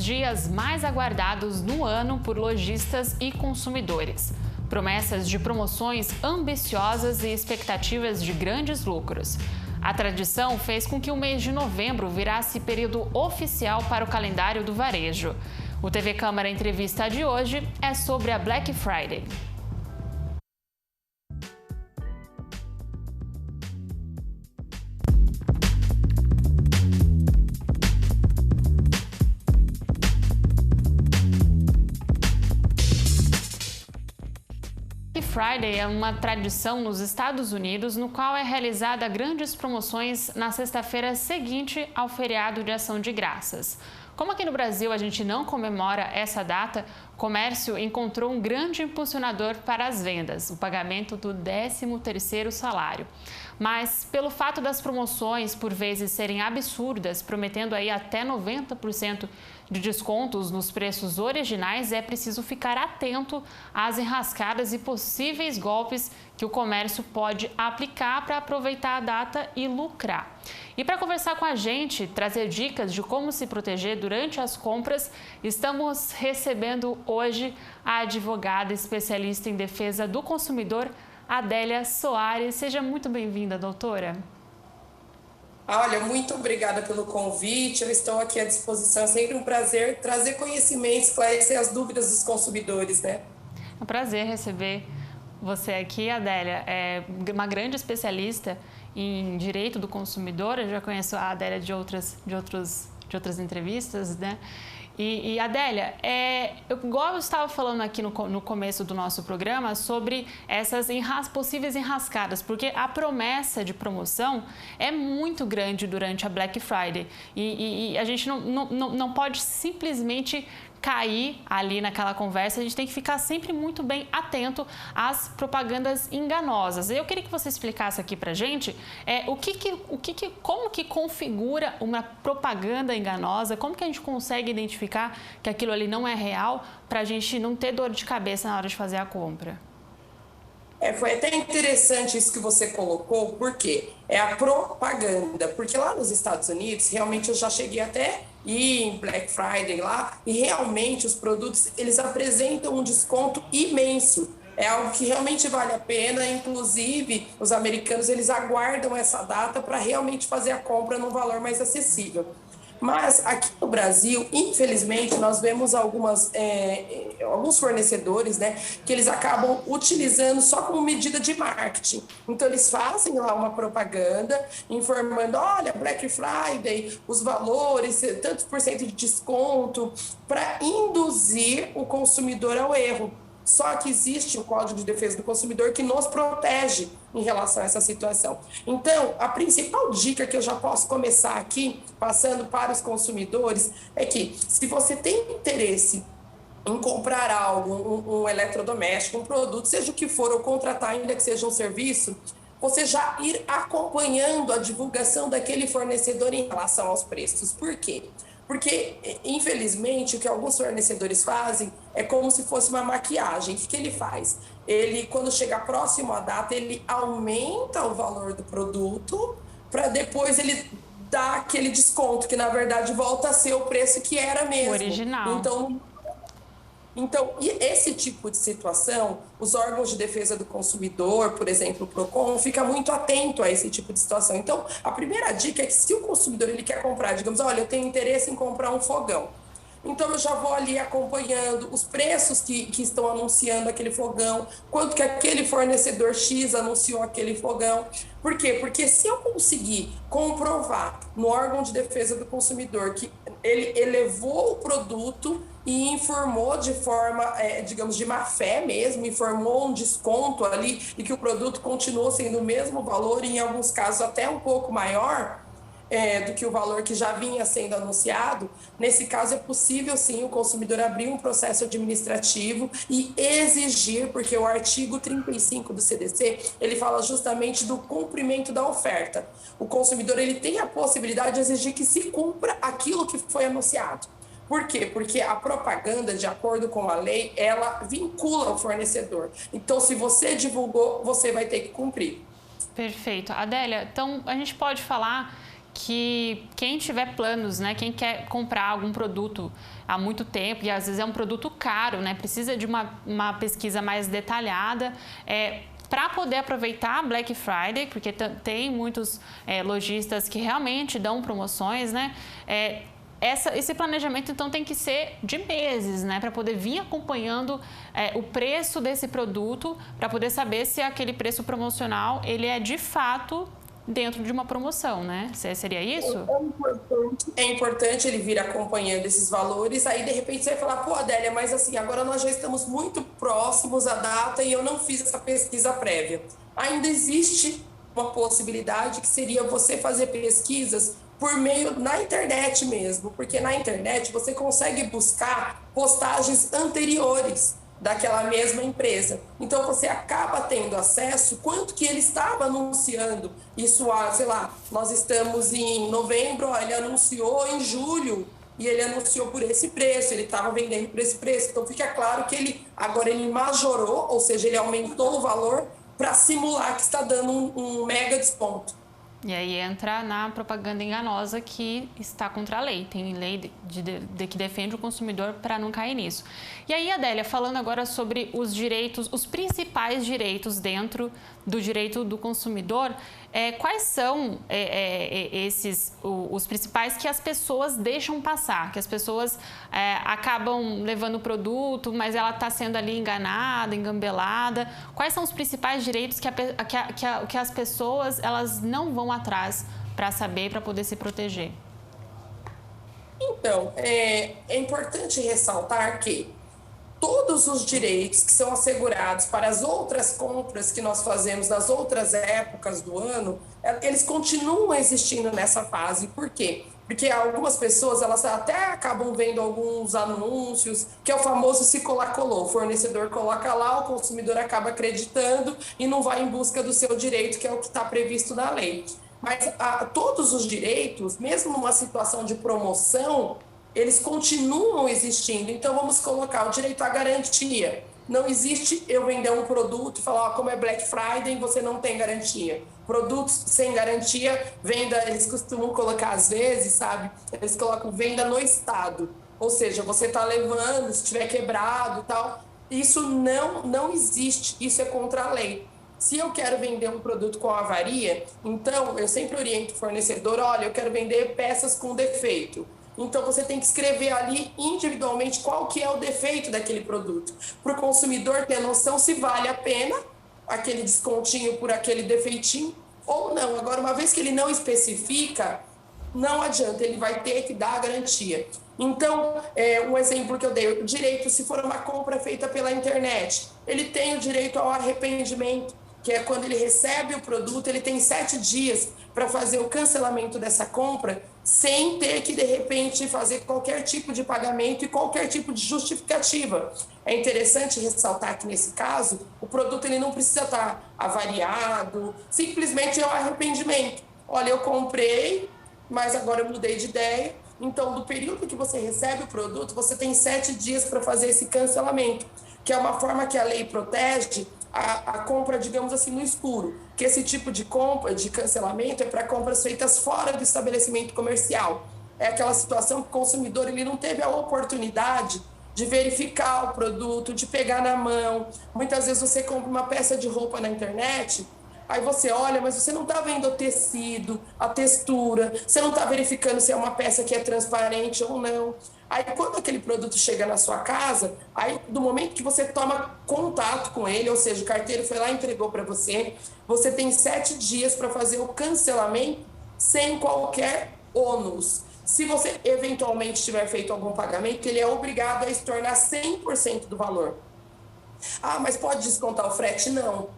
dias mais aguardados no ano por lojistas e consumidores. Promessas de promoções ambiciosas e expectativas de grandes lucros. A tradição fez com que o mês de novembro virasse período oficial para o calendário do varejo. O TV Câmara Entrevista de hoje é sobre a Black Friday. Friday é uma tradição nos Estados Unidos no qual é realizada grandes promoções na sexta-feira seguinte ao feriado de Ação de Graças. Como aqui no Brasil a gente não comemora essa data, o comércio encontrou um grande impulsionador para as vendas, o pagamento do 13º salário. Mas pelo fato das promoções por vezes serem absurdas, prometendo aí até 90% de descontos nos preços originais, é preciso ficar atento às enrascadas e possíveis golpes que o comércio pode aplicar para aproveitar a data e lucrar. E para conversar com a gente, trazer dicas de como se proteger durante as compras, estamos recebendo hoje a advogada especialista em defesa do consumidor, Adélia Soares. Seja muito bem-vinda, doutora. Olha, muito obrigada pelo convite, eu estou aqui à disposição, é sempre um prazer trazer conhecimento, esclarecer as dúvidas dos consumidores, né? É um prazer receber você aqui, Adélia, é uma grande especialista em direito do consumidor. Eu já conheço a Adélia de outras entrevistas, né? E Adélia, igual eu estava falando aqui no começo do nosso programa sobre essas possíveis enrascadas, porque a promessa de promoção é muito grande durante a Black Friday e a gente não pode simplesmente cair ali naquela conversa. A gente tem que ficar sempre muito bem atento às propagandas enganosas. Eu queria que você explicasse aqui pra gente como que configura uma propaganda enganosa, como que a gente consegue identificar que aquilo ali não é real para a gente não ter dor de cabeça na hora de fazer a compra. Foi até interessante isso que você colocou, porque é a propaganda, porque lá nos Estados Unidos, realmente eu já cheguei até ir em Black Friday lá, e realmente os produtos, eles apresentam um desconto imenso. É algo que realmente vale a pena, inclusive os americanos, eles aguardam essa data para realmente fazer a compra num valor mais acessível. Mas aqui no Brasil, infelizmente, nós vemos alguns fornecedores, né, que eles acabam utilizando só como medida de marketing. Então, eles fazem lá uma propaganda informando, olha, Black Friday, os valores, tantos por cento de desconto, para induzir o consumidor ao erro. Só que existe o Código de Defesa do Consumidor que nos protege em relação a essa situação. Então, a principal dica que eu já posso começar aqui, passando para os consumidores, é que se você tem interesse em comprar algo, um eletrodoméstico, um produto, seja o que for, ou contratar ainda que seja um serviço, você já ir acompanhando a divulgação daquele fornecedor em relação aos preços. Por quê? Porque, infelizmente, o que alguns fornecedores fazem é como se fosse uma maquiagem. O que ele faz? Ele, quando chega próximo à data, ele aumenta o valor do produto para depois ele dar aquele desconto, que na verdade volta a ser o preço que era mesmo. O original. Então, e esse tipo de situação, os órgãos de defesa do consumidor, por exemplo, o PROCON, fica muito atento a esse tipo de situação. Então, a primeira dica é que se o consumidor ele quer comprar, digamos, olha, eu tenho interesse em comprar um fogão. Então, eu já vou ali acompanhando os preços que estão anunciando aquele fogão, quanto que aquele fornecedor X anunciou aquele fogão. Por quê? Porque se eu conseguir comprovar no órgão de defesa do consumidor que ele elevou o produto e informou de forma, digamos, de má fé mesmo, informou um desconto ali e que o produto continuou sendo o mesmo valor e em alguns casos até um pouco maior, do que o valor que já vinha sendo anunciado, nesse caso é possível sim o consumidor abrir um processo administrativo e exigir, porque o artigo 35 do CDC, ele fala justamente do cumprimento da oferta. O consumidor ele tem a possibilidade de exigir que se cumpra aquilo que foi anunciado. Por quê? Porque a propaganda, de acordo com a lei, ela vincula o fornecedor. Então, se você divulgou, você vai ter que cumprir. Perfeito. Adélia, então a gente pode falar que quem tiver planos, né, quem quer comprar algum produto há muito tempo, e às vezes é um produto caro, né, precisa de uma pesquisa mais detalhada, para poder aproveitar a Black Friday, porque tem muitos lojistas que realmente dão promoções, né, esse planejamento, então, tem que ser de meses, né? Para poder vir acompanhando o preço desse produto, para poder saber se aquele preço promocional, ele é de fato dentro de uma promoção, né? Seria isso? É importante ele vir acompanhando esses valores, aí de repente você vai falar, pô, Adélia, mas assim, agora nós já estamos muito próximos à data e eu não fiz essa pesquisa prévia. Ainda existe uma possibilidade que seria você fazer pesquisas por meio na internet mesmo, porque na internet você consegue buscar postagens anteriores daquela mesma empresa. Então você acaba tendo acesso quanto que ele estava anunciando. Isso, sei lá, nós estamos em novembro, ó, ele anunciou em julho e ele anunciou por esse preço, ele estava vendendo por esse preço. Então fica claro que ele agora ele majorou, ou seja, ele aumentou o valor para simular que está dando um mega desconto. E aí entra na propaganda enganosa que está contra a lei. Tem lei que defende o consumidor para não cair nisso. E aí, Adélia, falando agora sobre os direitos, os principais direitos dentro do direito do consumidor, quais são os principais que as pessoas deixam passar, que as pessoas acabam levando o produto, mas ela está sendo ali enganada, engambelada? Quais são os principais direitos que as pessoas elas não vão atrás para saber, para poder se proteger? Então, é importante ressaltar que todos os direitos que são assegurados para as outras compras que nós fazemos nas outras épocas do ano, eles continuam existindo nessa fase. Por quê? Porque algumas pessoas, elas até acabam vendo alguns anúncios, que é o famoso se colar colou. O fornecedor coloca lá, o consumidor acaba acreditando e não vai em busca do seu direito, que é o que está previsto na lei. Mas todos os direitos, mesmo numa situação de promoção, eles continuam existindo. Então, vamos colocar o direito à garantia. Não existe eu vender um produto e falar, como é Black Friday, você não tem garantia. Produtos sem garantia, venda, eles costumam colocar às vezes, sabe? Eles colocam venda no estado. Ou seja, você está levando, se tiver quebrado e tal. Isso não existe, isso é contra a lei. Se eu quero vender um produto com avaria, então eu sempre oriento o fornecedor, olha, eu quero vender peças com defeito. Então, você tem que escrever ali individualmente qual que é o defeito daquele produto, para o consumidor ter noção se vale a pena aquele descontinho por aquele defeitinho ou não. Agora, uma vez que ele não especifica, não adianta, ele vai ter que dar a garantia. Então, um exemplo que eu dei, o direito, se for uma compra feita pela internet, ele tem o direito ao arrependimento, que é quando ele recebe o produto, ele tem 7 dias para fazer o cancelamento dessa compra, sem ter que, de repente, fazer qualquer tipo de pagamento e qualquer tipo de justificativa. É interessante ressaltar que, nesse caso, o produto ele não precisa estar avariado, simplesmente é o arrependimento. Olha, eu comprei, mas agora eu mudei de ideia. Então, do período que você recebe o produto, você tem 7 dias para fazer esse cancelamento, que é uma forma que a lei protege a compra, digamos assim, no escuro, que esse tipo de compra, de cancelamento, é para compras feitas fora do estabelecimento comercial. É aquela situação que o consumidor ele não teve a oportunidade de verificar o produto, de pegar na mão. Muitas vezes você compra uma peça de roupa na internet, aí você olha, mas você não está vendo o tecido, a textura, você não está verificando se é uma peça que é transparente ou não. Aí, quando aquele produto chega na sua casa, aí, do momento que você toma contato com ele, ou seja, o carteiro foi lá e entregou para você, você tem 7 dias para fazer o cancelamento sem qualquer ônus. Se você eventualmente tiver feito algum pagamento, ele é obrigado a estornar 100% do valor. Ah, mas pode descontar o frete? Não.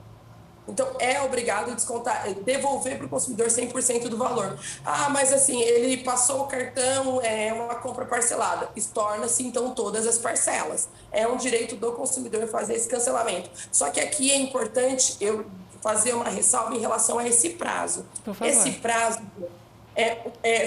Então, é obrigado a descontar, devolver para o consumidor 100% do valor. Ah, mas assim, ele passou o cartão, é uma compra parcelada. Estorna-se, então, todas as parcelas. É um direito do consumidor fazer esse cancelamento. Só que aqui é importante eu fazer uma ressalva em relação a esse prazo. Por favor. Esse prazo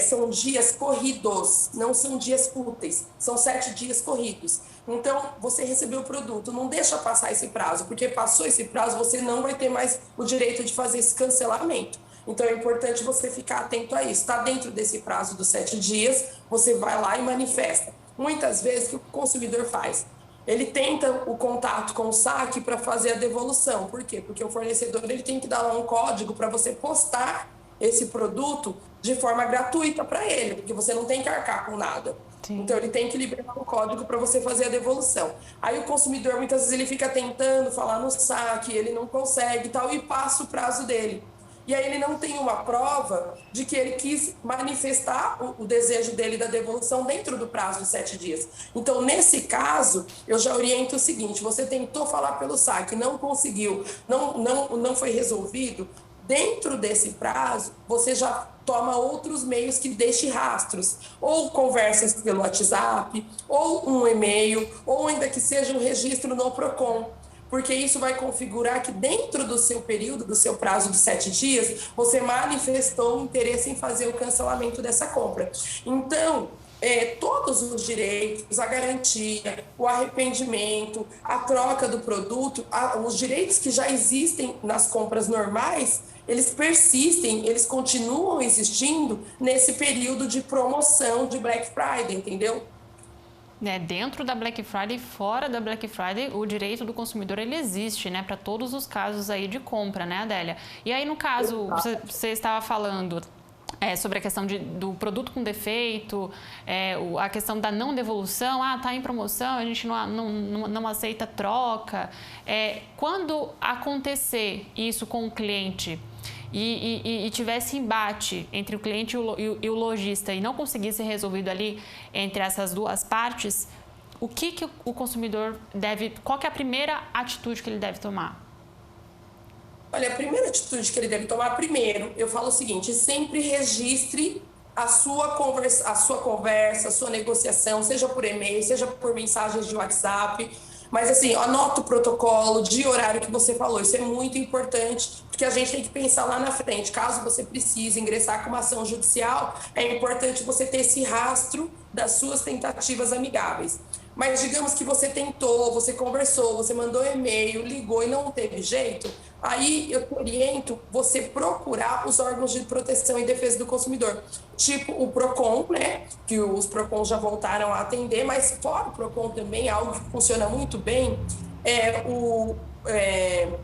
são dias corridos, não são dias úteis. São 7 dias corridos. Então, você recebeu o produto, não deixa passar esse prazo, porque passou esse prazo, você não vai ter mais o direito de fazer esse cancelamento. Então, é importante você ficar atento a isso. Está dentro desse prazo dos 7 dias, você vai lá e manifesta. Muitas vezes, o que o consumidor faz? Ele tenta o contato com o saque para fazer a devolução. Por quê? Porque o fornecedor ele tem que dar lá um código para você postar esse produto de forma gratuita para ele, porque você não tem que arcar com nada. Sim. Então, ele tem que liberar um código para você fazer a devolução. Aí, o consumidor, muitas vezes, ele fica tentando falar no saque, ele não consegue e tal, e passa o prazo dele. E aí ele não tem uma prova de que ele quis manifestar o desejo dele da devolução dentro do prazo de 7 dias. Então, nesse caso, eu já oriento o seguinte: você tentou falar pelo saque, não conseguiu, não foi resolvido, dentro desse prazo, você já toma outros meios que deixem rastros, ou conversas pelo WhatsApp, ou um e-mail, ou ainda que seja um registro no Procon, porque isso vai configurar que dentro do seu período, do seu prazo de 7 dias, você manifestou um interesse em fazer o cancelamento dessa compra. Então, todos os direitos, a garantia, o arrependimento, a troca do produto, os direitos que já existem nas compras normais, eles persistem, eles continuam existindo nesse período de promoção de Black Friday, entendeu? Dentro da Black Friday e fora da Black Friday, o direito do consumidor ele existe, né, para todos os casos aí de compra, né, Adélia? E aí, no caso, você estava falando sobre a questão do produto com defeito, a questão da não devolução, tá em promoção, a gente não aceita troca. Quando acontecer isso com o cliente e tivesse embate entre o cliente e o lojista e não conseguisse ser resolvido ali entre essas duas partes, o que o consumidor qual que é a primeira atitude que ele deve tomar? Olha, a primeira atitude que ele deve tomar, primeiro, eu falo o seguinte: sempre registre a sua conversa, a sua negociação, seja por e-mail, seja por mensagens de WhatsApp. Mas assim, anota o protocolo de horário que você falou. Isso é muito importante, porque a gente tem que pensar lá na frente. Caso você precise ingressar com uma ação judicial, é importante você ter esse rastro das suas tentativas amigáveis. Mas digamos que você tentou, você conversou, você mandou e-mail, ligou e não teve jeito, aí eu oriento você procurar os órgãos de proteção e defesa do consumidor, tipo o Procon, né? Que os Procon já voltaram a atender, mas fora o Procon também, algo que funciona muito bem, o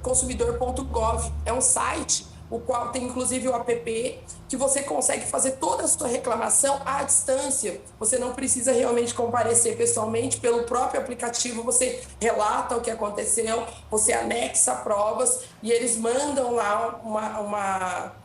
consumidor.gov, é um site o qual tem inclusive o app, que você consegue fazer toda a sua reclamação à distância. Você não precisa realmente comparecer pessoalmente, pelo próprio aplicativo você relata o que aconteceu, você anexa provas e eles mandam lá uma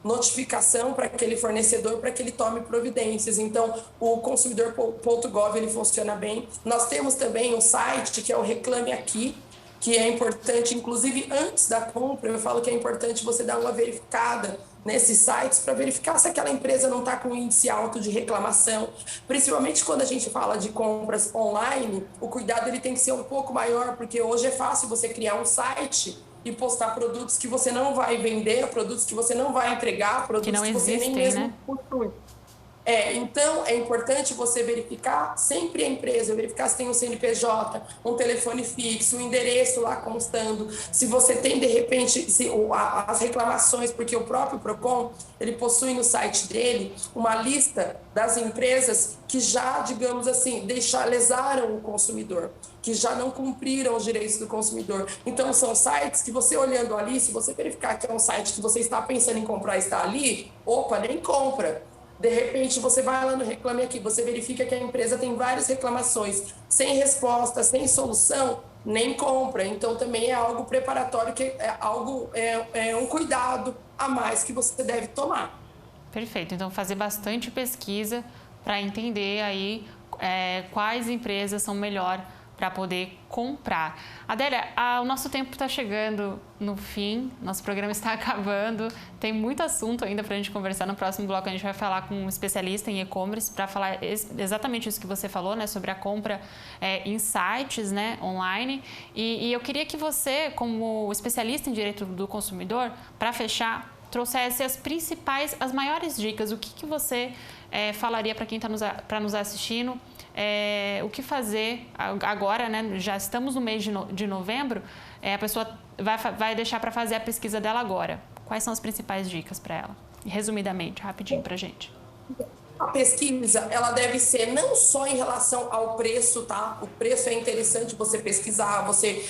notificação para aquele fornecedor para que ele tome providências. Então, o consumidor.gov ele funciona bem. Nós temos também um site que é o Reclame Aqui, que é importante, inclusive antes da compra, eu falo que é importante você dar uma verificada nesses sites para verificar se aquela empresa não está com índice alto de reclamação. Principalmente quando a gente fala de compras online, o cuidado ele tem que ser um pouco maior, porque hoje é fácil você criar um site e postar produtos que você não vai vender, produtos que você não vai entregar, produtos que você nem mesmo possui. Então, é importante você verificar sempre a empresa, verificar se tem um CNPJ, um telefone fixo, um endereço lá constando, se você tem, de repente, as reclamações, porque o próprio Procon, ele possui no site dele uma lista das empresas que já, digamos assim, lesaram o consumidor, que já não cumpriram os direitos do consumidor. Então, são sites que você olhando ali, se você verificar que é um site que você está pensando em comprar e está ali, nem compra. De repente, você vai lá no Reclame Aqui, você verifica que a empresa tem várias reclamações, sem resposta, sem solução, nem compra. Então, também é algo preparatório, que é um cuidado a mais que você deve tomar. Perfeito. Então, fazer bastante pesquisa para entender aí quais empresas são melhor para poder comprar. Adélia, o nosso tempo está chegando no fim, nosso programa está acabando, tem muito assunto ainda para a gente conversar. No próximo bloco a gente vai falar com um especialista em e-commerce para falar exatamente isso que você falou, né, sobre a compra em sites, né, online. E eu queria que você, como especialista em direito do consumidor, para fechar, trouxesse as maiores dicas. O que você falaria para quem está nos assistindo? O que fazer agora, né? Já estamos no mês de novembro, a pessoa vai deixar para fazer a pesquisa dela agora. Quais são as principais dicas para ela? Resumidamente, rapidinho para a gente. A pesquisa, ela deve ser não só em relação ao preço, tá? O preço é interessante você pesquisar, você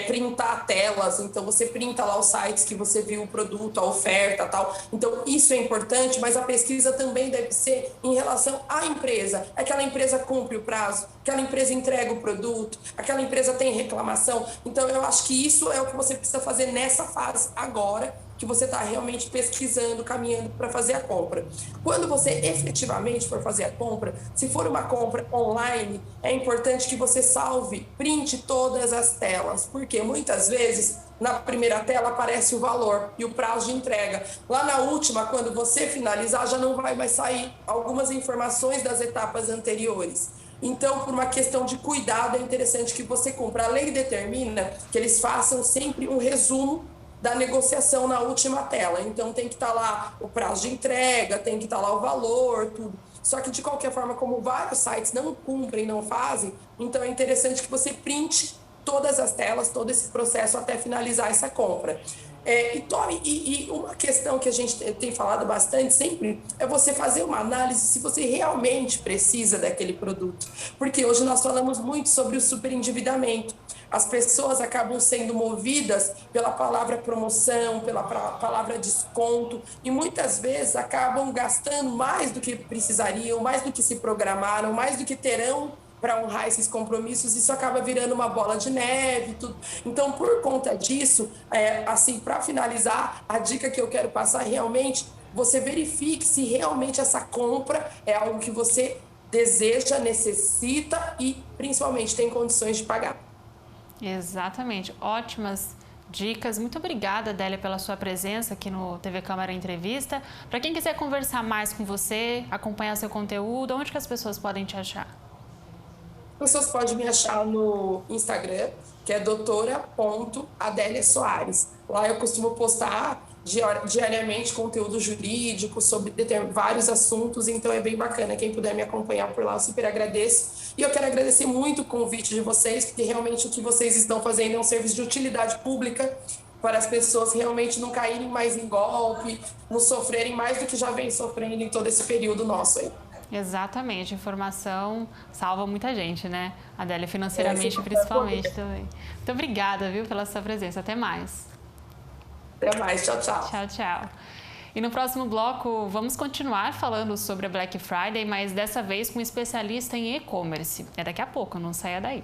printar telas, então você printa lá os sites que você viu o produto, a oferta, tal. Então, isso é importante, mas a pesquisa também deve ser em relação à empresa. Aquela empresa cumpre o prazo, aquela empresa entrega o produto, aquela empresa tem reclamação. Então, eu acho que isso é o que você precisa fazer nessa fase agora, que você está realmente pesquisando, caminhando para fazer a compra. Quando você efetivamente for fazer a compra, se for uma compra online, é importante que você salve, printe todas as telas, porque muitas vezes na primeira tela aparece o valor e o prazo de entrega. Lá na última, quando você finalizar, já não vai mais sair algumas informações das etapas anteriores. Então, por uma questão de cuidado, é interessante que você compre. A lei determina que eles façam sempre um resumo da negociação na última tela. Então, tem que estar lá o prazo de entrega, tem que estar lá o valor, tudo. Só que, de qualquer forma, como vários sites não cumprem, não fazem, então é interessante que você printe todas as telas, todo esse processo até finalizar essa compra. E uma questão que a gente tem falado bastante sempre é você fazer uma análise se você realmente precisa daquele produto. Porque hoje nós falamos muito sobre o superendividamento. As pessoas acabam sendo movidas pela palavra promoção, pela palavra desconto, e muitas vezes acabam gastando mais do que precisariam, mais do que se programaram, mais do que terão para honrar esses compromissos. Isso acaba virando uma bola de neve, tudo. Então, por conta disso, assim, para finalizar, a dica que eu quero passar é realmente você verifique se realmente essa compra é algo que você deseja, necessita e principalmente tem condições de pagar. Exatamente, ótimas dicas. Muito obrigada, Adélia, pela sua presença aqui no TV Câmara Entrevista. Para quem quiser conversar mais com você, acompanhar seu conteúdo, onde que as pessoas podem te achar? As pessoas podem me achar no Instagram, que é doutora.Adélia Soares. Lá eu costumo postar diariamente conteúdo jurídico sobre vários assuntos, então é bem bacana. Quem puder me acompanhar por lá, eu super agradeço. E eu quero agradecer muito o convite de vocês, porque realmente o que vocês estão fazendo é um serviço de utilidade pública para as pessoas realmente não caírem mais em golpe, não sofrerem mais do que já vem sofrendo em todo esse período nosso aí. Exatamente, informação salva muita gente, né? Adélia, financeiramente principalmente também. Muito obrigada, viu, pela sua presença. Até mais. Até mais, tchau, tchau. Tchau, tchau. E no próximo bloco vamos continuar falando sobre a Black Friday, mas dessa vez com um especialista em e-commerce. É daqui a pouco, não saia daí.